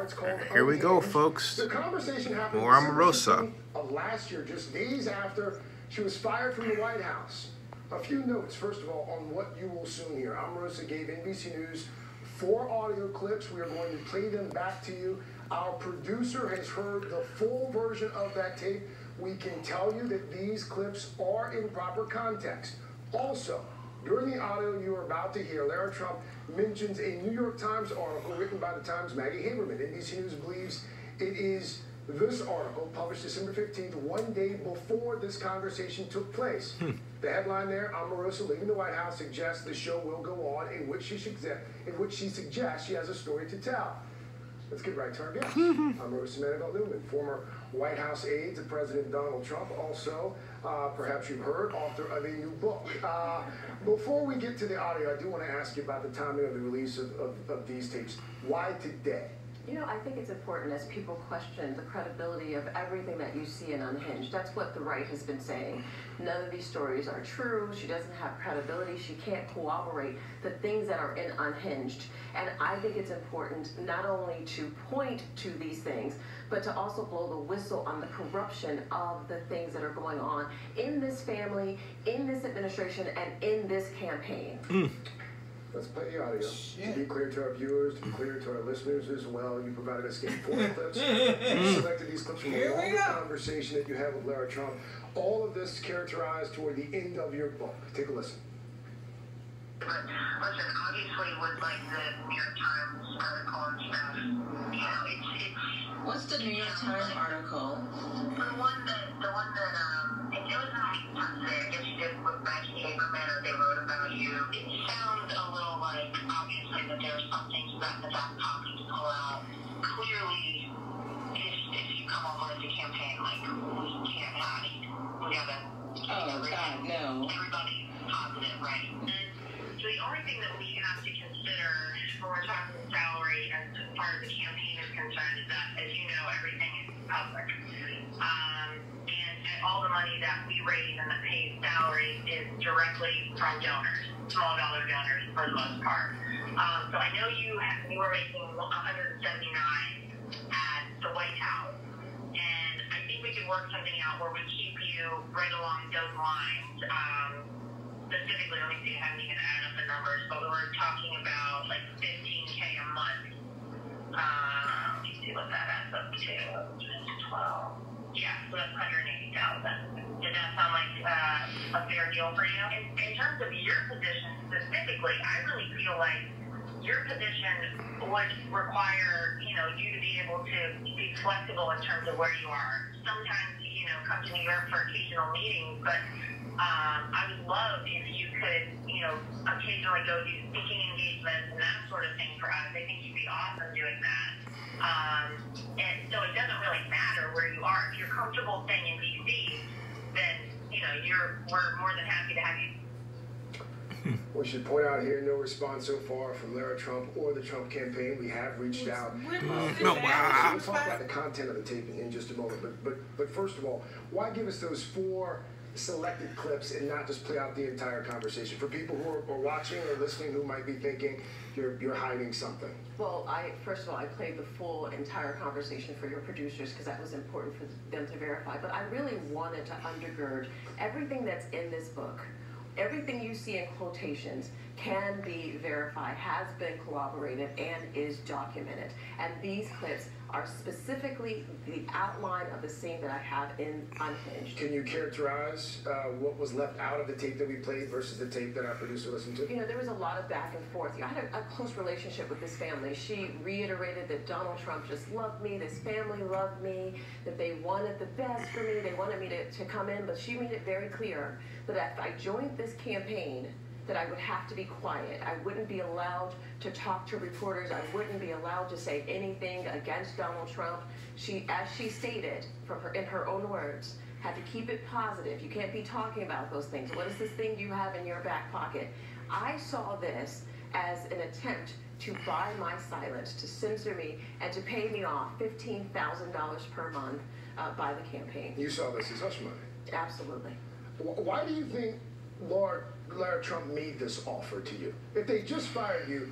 it's called Here we go, folks. The conversation happened More Omarosa of last year, just days after she was fired from the White House. A few notes, first of all, on what you will soon hear. Omarosa gave NBC News 4 audio clips. We are going to play them back to you. Our producer has heard the full version of that tape. We can tell you that these clips are in proper context. Also, during the audio you are about to hear, Lara Trump mentions a New York Times article written by the Times' Maggie Haberman. NBC News believes it is this article, published December 15th, one day before this conversation took place. The headline there, Omarosa leaving the White House suggests the show will go on, in which she suggests she has a story to tell. Let's get right to our guest. Omarosa Newman, former White House aide to President Donald Trump, also, perhaps you've heard, author of a new book. Before we get to the audio, I do want to ask you about the timing of the release of these tapes. Why today? You know, I think it's important as people question the credibility of everything that you see in Unhinged. That's what the right has been saying. None of these stories are true. She doesn't have credibility. She can't corroborate the things that are in Unhinged. And I think it's important not only to point to these things, but to also blow the whistle on the corruption of the things that are going on in this family, in this administration, and in this campaign. Let's play the audio. To be clear to our viewers, to be clear to our listeners as well, you provided us with 4 clips. You selected these clips from a long conversation that you had with Lara Trump. All of this characterized toward the end of your book. Take a listen. But listen, obviously with like the New York Times article and stuff, you know, it's what's the New York Times article? The one that it was not today. I guess you did with Maggie Haberman, or they wrote about you. It sounds a little like obviously that there's some things that the back pocket to pull out. Clearly, if you come over as a campaign, like we can't hide. We gotta. Oh God, no. Everybody's positive, right? So the only thing that we have to consider when we're talking salary as part of the campaign is concerned is that, as you know, everything is public. And all the money that we raise and that pays salaries is directly from donors, small dollar donors for the most part. So I know you were making $179 at the White House. And I think we could work something out where we keep you right along those lines. Specifically, let me see, I haven't even added up the numbers, but we were talking about like $15K a month. Let me see what that adds up to. 12. Yeah, so that's $180,000. Does that sound like a fair deal for you? In terms of your position specifically, I really feel like your position would require, you know, you to be able to be flexible in terms of where you are. Sometimes, you know, come to New York for occasional meetings, but I would love if you could, you know, occasionally go do speaking engagements and that sort of thing for us. I think you'd be awesome doing that. And so it doesn't really matter where you are. If you're comfortable staying in D.C., then, you know, we're more than happy to have you. We should point out here, no response so far from Lara Trump or the Trump campaign. We have reached out. We'll talk about the content of the tape in just a moment. But first of all, why give us those 4 selected clips and not just play out the entire conversation for people who are watching or listening who might be thinking you're hiding something? Well, first of all, I played the full entire conversation for your producers because that was important for them to verify. But I really wanted to undergird everything that's in this book. Everything you see in quotations can be verified, has been corroborated, and is documented. And these clips are specifically the outline of the scene that I have in Unhinged. Can you characterize what was left out of the tape that we played versus the tape that our producer listened to? You know, there was a lot of back and forth. I had a close relationship with this family. She reiterated that Donald Trump just loved me, this family loved me, that they wanted the best for me, they wanted me to come in, but she made it very clear that if I joined this campaign, that I would have to be quiet. I wouldn't be allowed to talk to reporters. I wouldn't be allowed to say anything against Donald Trump. She, as she stated in her own words, had to keep it positive. You can't be talking about those things. What is this thing you have in your back pocket? I saw this as an attempt to buy my silence, to censor me, and to pay me off $15,000 per month by the campaign. You saw this as hush money? Absolutely. Why do you think Lara Trump made this offer to you? If they just fired you,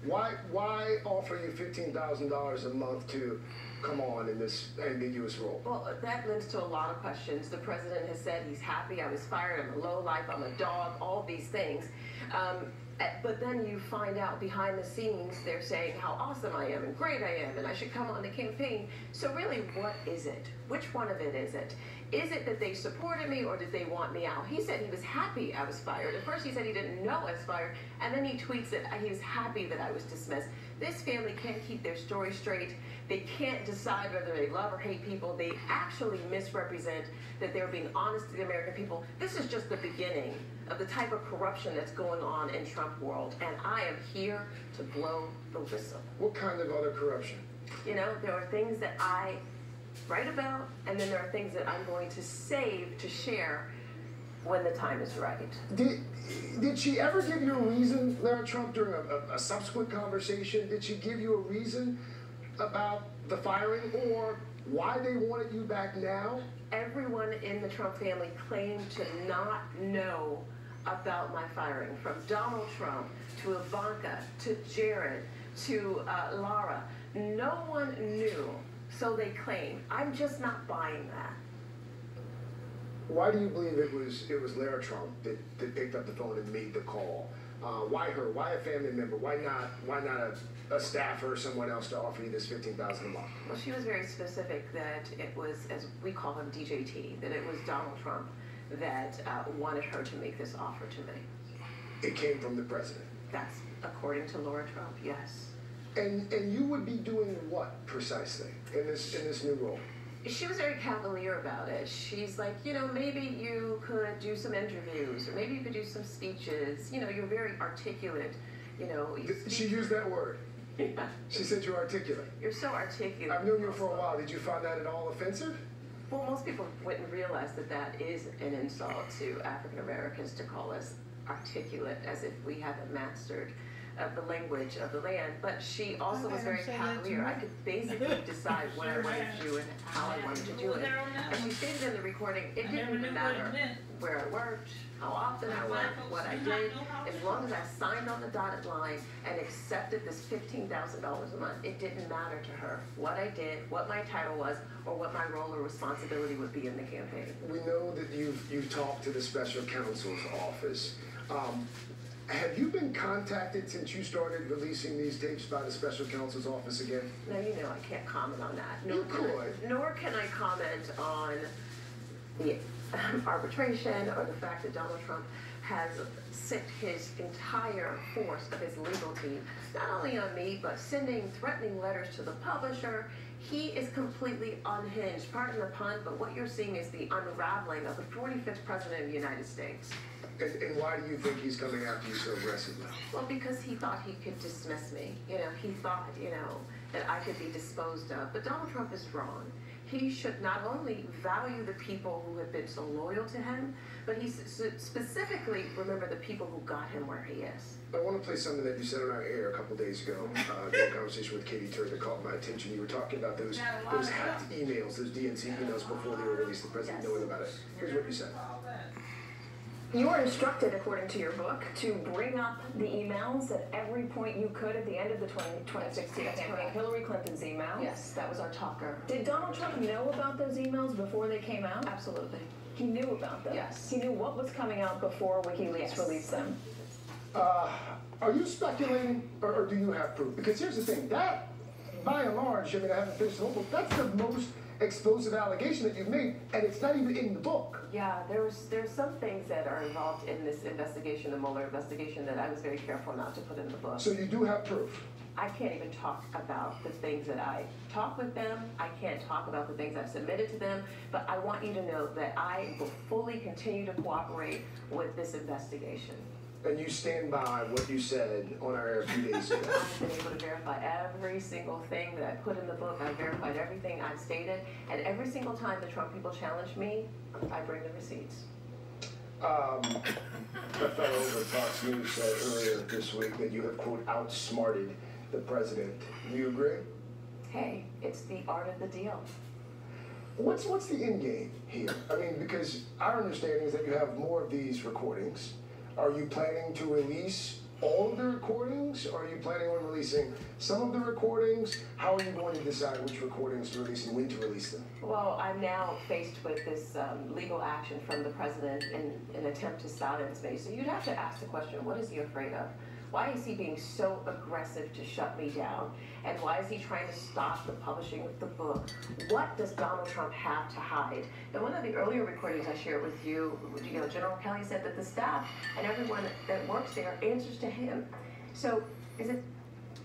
Why offer you $15,000 a month to come on in this ambiguous role? Well, that lends to a lot of questions. The president has said he's happy. I was fired. I'm a lowlife. I'm a dog. All these things. But then you find out behind the scenes they're saying how awesome I am and great I am and I should come on the campaign. So really, what is it? Which one of it is it? Is it that they supported me or did they want me out? He said he was happy I was fired. At first he said he didn't know I was fired, and then he tweets that he was happy that I was dismissed. This family can't keep their story straight. They can't decide whether they love or hate people. They actually misrepresent that they're being honest to the American people. This is just the beginning of the type of corruption that's going on in Trump world, and I am here to blow the whistle. What kind of other corruption? You know, there are things that I write about, and then there are things that I'm going to save to share when the time is right. Did she ever give you a reason, Lara Trump, during a subsequent conversation? Did she give you a reason about the firing or why they wanted you back now? Everyone in the Trump family claimed to not know about my firing, from Donald Trump to Ivanka to Jared to Lara. No one knew, so they claimed. I'm just not buying that. Why do you believe it was Lara Trump that picked up the phone and made the call? Why her? Why a family member? Why not a staffer or someone else to offer you this $15,000 a month? Well, she was very specific that it was, as we call him, DJT, that it was Donald Trump that wanted her to make this offer to me. It came from the president. That's according to Lara Trump, yes. And you would be doing what precisely in this new role? She was very cavalier about it. She's like, you know, maybe you could do some interviews, or maybe you could do some speeches. You know, you're very articulate. You know, She used that word. Yeah. She said you're articulate. You're so articulate. I've known you for a while. Did you find that at all offensive? Well, most people wouldn't realize that that is an insult to African Americans to call us articulate, as if we haven't mastered the language of the land. But she also was very cavalier. I could basically decide what I wanted to do and how I wanted to do it. And she stated in the recording, it didn't even matter where I worked, how often I worked, what I did. As long as I signed on the dotted line and accepted this $15,000 a month, it didn't matter to her what I did, what my title was, or what my role or responsibility would be in the campaign. We know that you've talked to the special counsel's office. Have you been contacted since you started releasing these tapes by the special counsel's office again? Now, you know I can't comment on that. Nor can I comment on the arbitration or the fact that Donald Trump has sent his entire force of his legal team, not only on me, but sending threatening letters to the publisher. He is completely unhinged. Pardon the pun, but what you're seeing is the unraveling of the 45th president of the United States. And why do you think he's coming after you so aggressively? Well, because he thought he could dismiss me. You know, he thought, you know, that I could be disposed of. But Donald Trump is wrong. He should not only value the people who have been so loyal to him, but he specifically remember the people who got him where he is. I want to play something that you said on our air a couple days ago. In a conversation with Katie Turner that caught my attention. You were talking about those hacked emails, those DNC emails before they were released, the president knowing about it. Here's what you said. You were instructed, according to your book, to bring up the emails at every point you could at the end of the 2016 campaign. Hillary Clinton's email. Yes, that was our talker. Did Donald Trump know about those emails before they came out? Absolutely. He knew about them? Yes. He knew what was coming out before WikiLeaks released them? Are you speculating, or do you have proof? Because here's the thing, that, by and large, I mean, I haven't finished the whole book, that's the most explosive allegation that you've made, and it's not even in the book. Yeah, there's some things that are involved in this investigation, the Mueller investigation, that I was very careful not to put in the book. So you do have proof? I can't even talk about the things that I talk with them. I can't talk about the things I've submitted to them, but I want you to know that I will fully continue to cooperate with this investigation. And you stand by what you said on our air a few days ago? I've been able to verify every single thing that I put in the book. I verified everything I've stated, and every single time the Trump people challenge me, I bring the receipts. A fellow over at Fox News said earlier this week that you have, quote, outsmarted the president. Do you agree? Hey, it's the art of the deal. What's the end game here? I mean, because our understanding is that you have more of these recordings. Are you planning to release all of the recordings, or are you planning on releasing some of the recordings? How are you going to decide which recordings to release and when to release them? Well, I'm now faced with this legal action from the president in an attempt to silence me. So you'd have to ask the question, what is he afraid of? Why is he being so aggressive to shut me down? And why is he trying to stop the publishing of the book? What does Donald Trump have to hide? In one of the earlier recordings I shared with you, General Kelly said that the staff and everyone that works there answers to him. So is it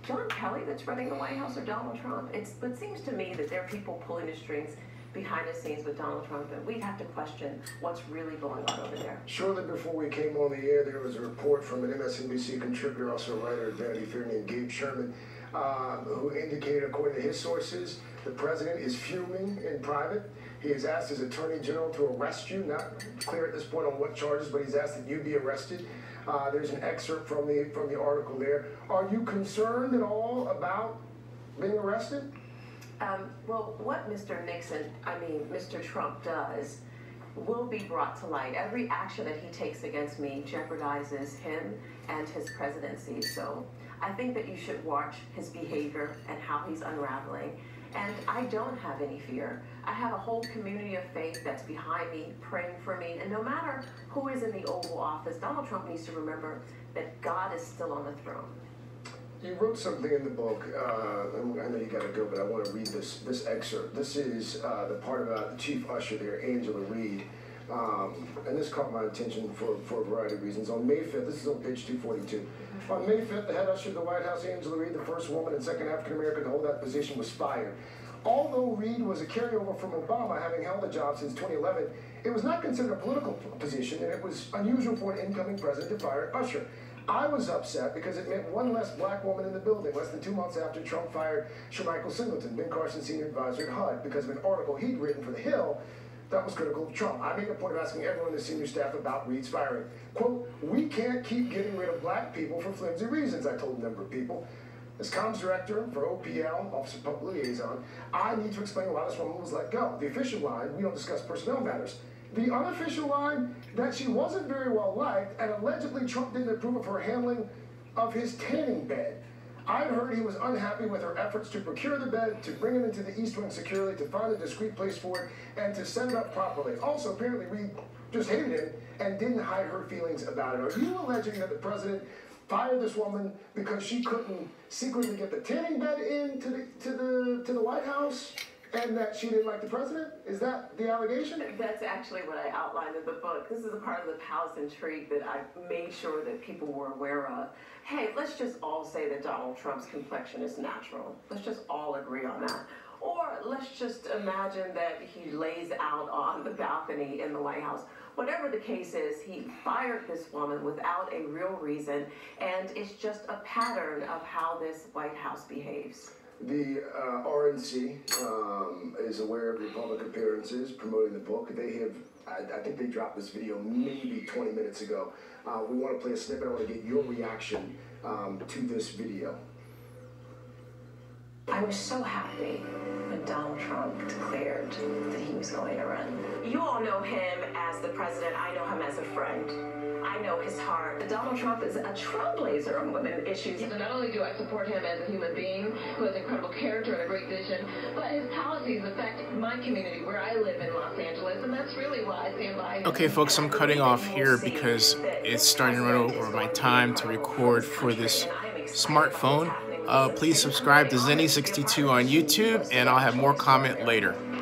John Kelly that's running the White House or Donald Trump? It seems to me that there are people pulling the strings behind the scenes with Donald Trump, and we have to question what's really going on over there. Shortly before we came on the air, there was a report from an MSNBC contributor, also a writer at Vanity Fair named Gabe Sherman, who indicated, according to his sources, the president is fuming in private. He has asked his attorney general to arrest you, not clear at this point on what charges, but he's asked that you be arrested. There's an excerpt from the article there. Are you concerned at all about being arrested? Well, what Mr. Trump does will be brought to light. Every action that he takes against me jeopardizes him and his presidency. So I think that you should watch his behavior and how he's unraveling. And I don't have any fear. I have a whole community of faith that's behind me, praying for me. And no matter who is in the Oval Office, Donald Trump needs to remember that God is still on the throne. You wrote something in the book. I know you got to go, but I want to read this excerpt. This is the part about the chief usher there, Angela Reed. And this caught my attention for a variety of reasons. On May 5th, this is on page 242. On May 5th, the head usher of the White House, Angela Reed, the first woman and second African-American to hold that position, was fired. Although Reed was a carryover from Obama, having held the job since 2011, it was not considered a political position, and it was unusual for an incoming president to fire an usher. I was upset because it meant one less black woman in the building, less than 2 months after Trump fired Michael Singleton, Ben Carson's senior advisor at HUD, because of an article he'd written for The Hill that was critical of Trump. I made a point of asking everyone in the senior staff about Reed's firing. Quote, "We can't keep getting rid of black people for flimsy reasons," I told a number of people. As comms director for OPL, Office of Public Liaison, I need to explain why this woman was let go. The official line, we don't discuss personnel matters. The unofficial line, that she wasn't very well liked, and allegedly Trump didn't approve of her handling of his tanning bed. I'd heard he was unhappy with her efforts to procure the bed, to bring it into the East Wing securely, to find a discreet place for it, and to set it up properly. Also, apparently, Reed just hated him and didn't hide her feelings about it. Are you alleging that the president fired this woman because she couldn't secretly get the tanning bed into the White House? And that she didn't like the president? Is that the allegation? That's actually what I outlined in the book. This is a part of the palace intrigue that I made sure that people were aware of. Hey, let's just all say that Donald Trump's complexion is natural. Let's just all agree on that. Or let's just imagine that he lays out on the balcony in the White House. Whatever the case is, he fired this woman without a real reason, and it's just a pattern of how this White House behaves. The RNC is aware of your public appearances promoting the book. They have, I think they dropped this video maybe 20 minutes ago. We want to play a snippet. I want to get your reaction to this video. I was so happy when Donald Trump declared that he was going to run. You all know him as the president. I know him as a friend. I know his heart. Donald Trump is a trailblazer on women issues. So not only do I support him as a human being who has incredible character and a great vision, but his policies affect my community where I live in Los Angeles, and that's really why I stand by him. Okay, folks, I'm cutting off here because it's starting to run over my time to record for this smartphone. Please subscribe to Zenny62 on YouTube, and I'll have more comment later.